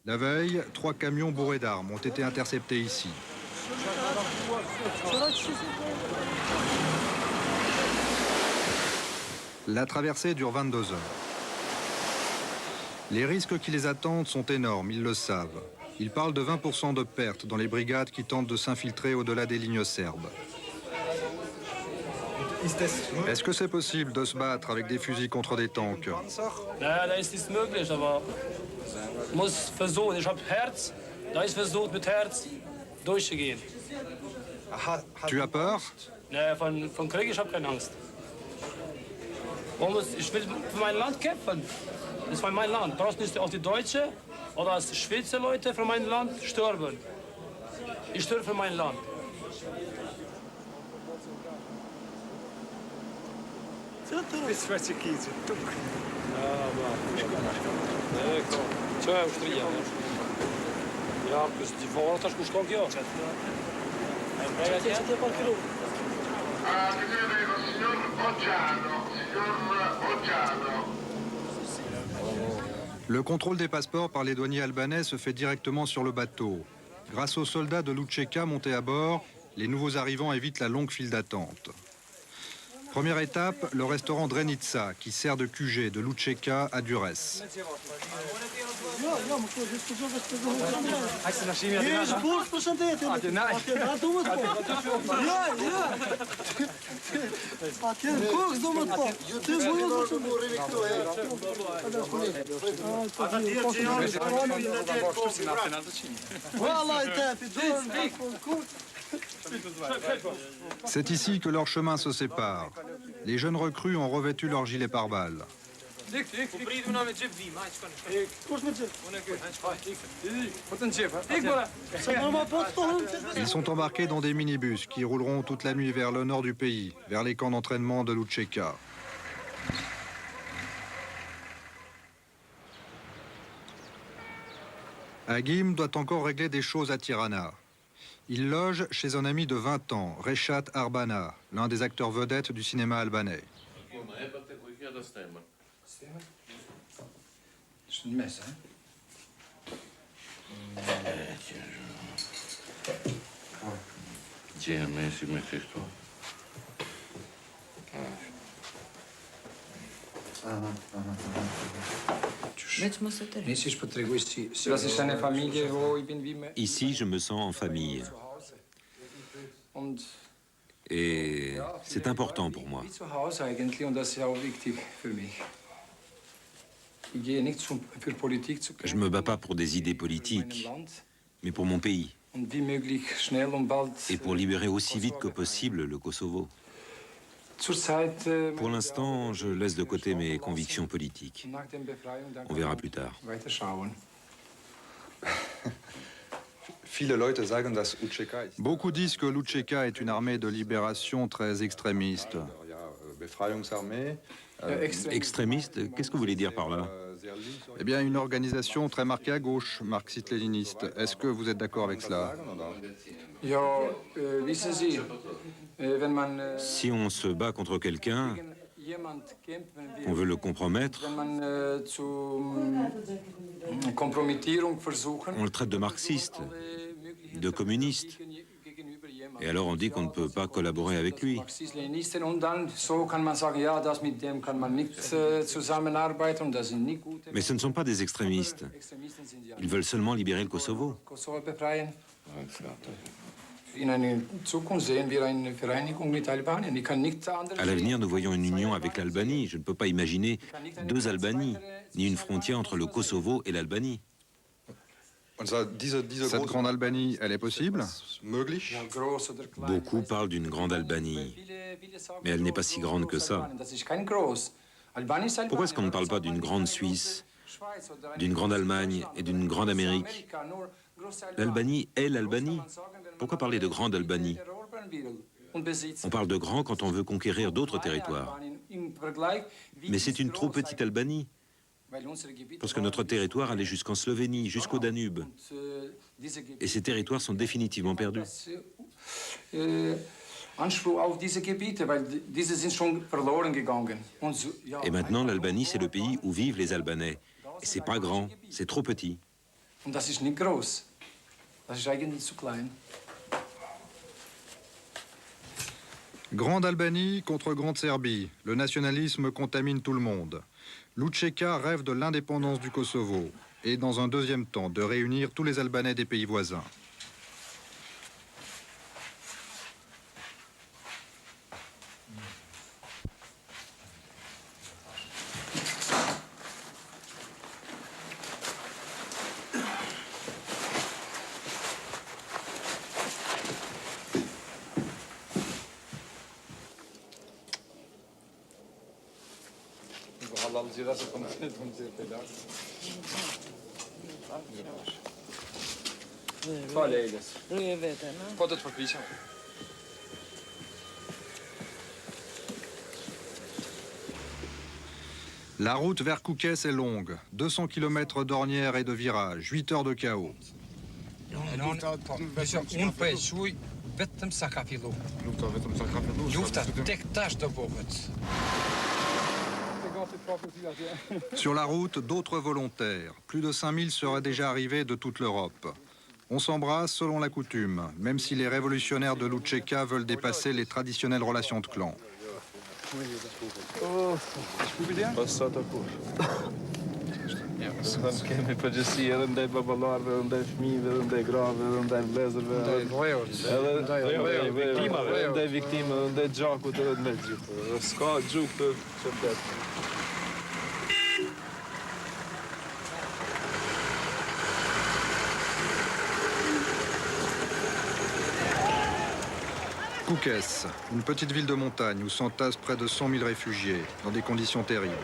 La veille, 3 camions bourrés d'armes ont été interceptés ici. La traversée dure 22 heures. Les risques qui les attendent sont énormes, ils le savent. Ils parlent de 20% de pertes dans les brigades qui tentent de s'infiltrer au-delà des lignes serbes. Est-ce que c'est possible de se battre avec des fusils contre des tanks? Ja, dat is möglich, aber muss versuchen. Ich habe Herz, da ist versucht mit Herz durchzugehen. Tu as peur? Nee, von Krieg, ich habe keine Angst. Ich will für mein Land kämpfen. Das ist für mein Land. Brauchst nicht auch die Deutschen oder die Schweizer Leute für mein Land sterben. Ich sterbe für mein Land. Co ja już trijam. Ja, die voltaš ku škokio. Le contrôle des passeports par les douaniers albanais se fait directement sur le bateau. Grâce aux soldats de l'Učeka montés à bord, les nouveaux arrivants évitent la longue file d'attente. Première étape, le restaurant Drenica, qui sert de QG de l'Učeka à Durrës. C'est ici que leurs chemins se séparent. Les jeunes recrues ont revêtu leurs gilets pare-balles. Ils sont embarqués dans des minibus qui rouleront toute la nuit vers le nord du pays, vers les camps d'entraînement de l'Učeka. Agim doit encore régler des choses à Tirana. Il loge chez un ami de 20 ans, Reşat Arbana, l'un des acteurs vedettes du cinéma albanais. Ici, je me sens en famille. Et c'est important pour moi. Je ne me bats pas pour des idées politiques, mais pour mon pays. Et pour libérer aussi vite que possible le Kosovo. Pour l'instant, je laisse de côté mes convictions politiques. On verra plus tard. Beaucoup disent que l'Učeka est une armée de libération très extrémiste. Extrémiste, qu'est-ce que vous voulez dire par là? Eh bien, une organisation très marquée à gauche, marxiste-léniniste. Est-ce que vous êtes d'accord avec cela? Si on se bat contre quelqu'un, on veut le compromettre, on le traite de marxiste, de communiste. Et alors on dit qu'on ne peut pas collaborer avec lui. Mais ce ne sont pas des extrémistes. Ils veulent seulement libérer le Kosovo. À l'avenir, nous voyons une union avec l'Albanie. Je ne peux pas imaginer deux Albanies, ni une frontière entre le Kosovo et l'Albanie. Cette grande Albanie, elle est possible? Beaucoup parlent d'une grande Albanie, mais elle n'est pas si grande que ça. Pourquoi est-ce qu'on ne parle pas d'une grande Suisse, d'une grande Allemagne et d'une grande Amérique? L'Albanie est l'Albanie. Pourquoi parler de grande Albanie? On parle de grand quand on veut conquérir d'autres territoires. Mais c'est une trop petite Albanie. Parce que notre territoire allait jusqu'en Slovénie, jusqu'au Danube. Et ces territoires sont définitivement perdus. Et maintenant, l'Albanie, c'est le pays où vivent les Albanais. Et c'est pas grand, c'est trop petit. Und das ist nicht groß. Das ist eigentlich zu klein. Grande Albanie contre Grande Serbie. Le nationalisme contamine tout le monde. Lučeka rêve de l'indépendance du Kosovo et, dans un deuxième temps, de réunir tous les Albanais des pays voisins. La route vers Kukës est longue. 200 km d'ornières et de virages, 8 heures de chaos. Sur la route, d'autres volontaires. Plus de 5000 seraient déjà arrivés de toute l'Europe. On s'embrasse selon la coutume, même si les révolutionnaires de Lučeka veulent dépasser les traditionnelles relations de clan. Kemi përgjësi edhe ndaj baballarëve, edhe ndaj fëmijëve, edhe ndaj grave, edhe ndaj vlezërve, edhe ndaj viktimeve, edhe ndaj gjakut, edhe ndaj gjithë. S'ka gjuk për qëtet. Kukës, une petite ville de montagne où s'entassent près de 100 000 réfugiés, dans des conditions terribles.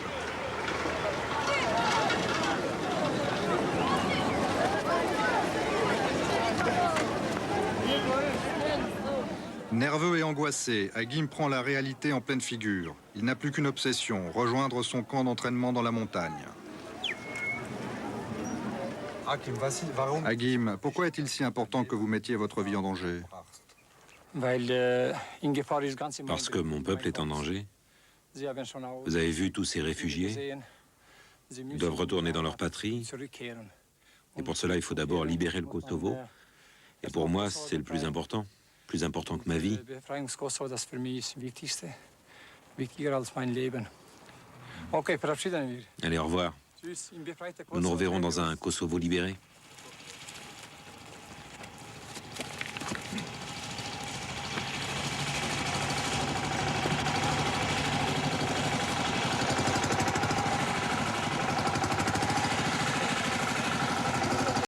Nerveux et angoissé, Agim prend la réalité en pleine figure. Il n'a plus qu'une obsession, rejoindre son camp d'entraînement dans la montagne. Agim, pourquoi est-il si important que vous mettiez votre vie en danger? Parce que mon peuple est en danger. Vous avez vu tous ces réfugiés. Ils doivent retourner dans leur patrie. Et pour cela, il faut d'abord libérer le Kosovo. Et pour moi, c'est le plus important que ma vie. Allez, au revoir. Nous nous reverrons dans un Kosovo libéré.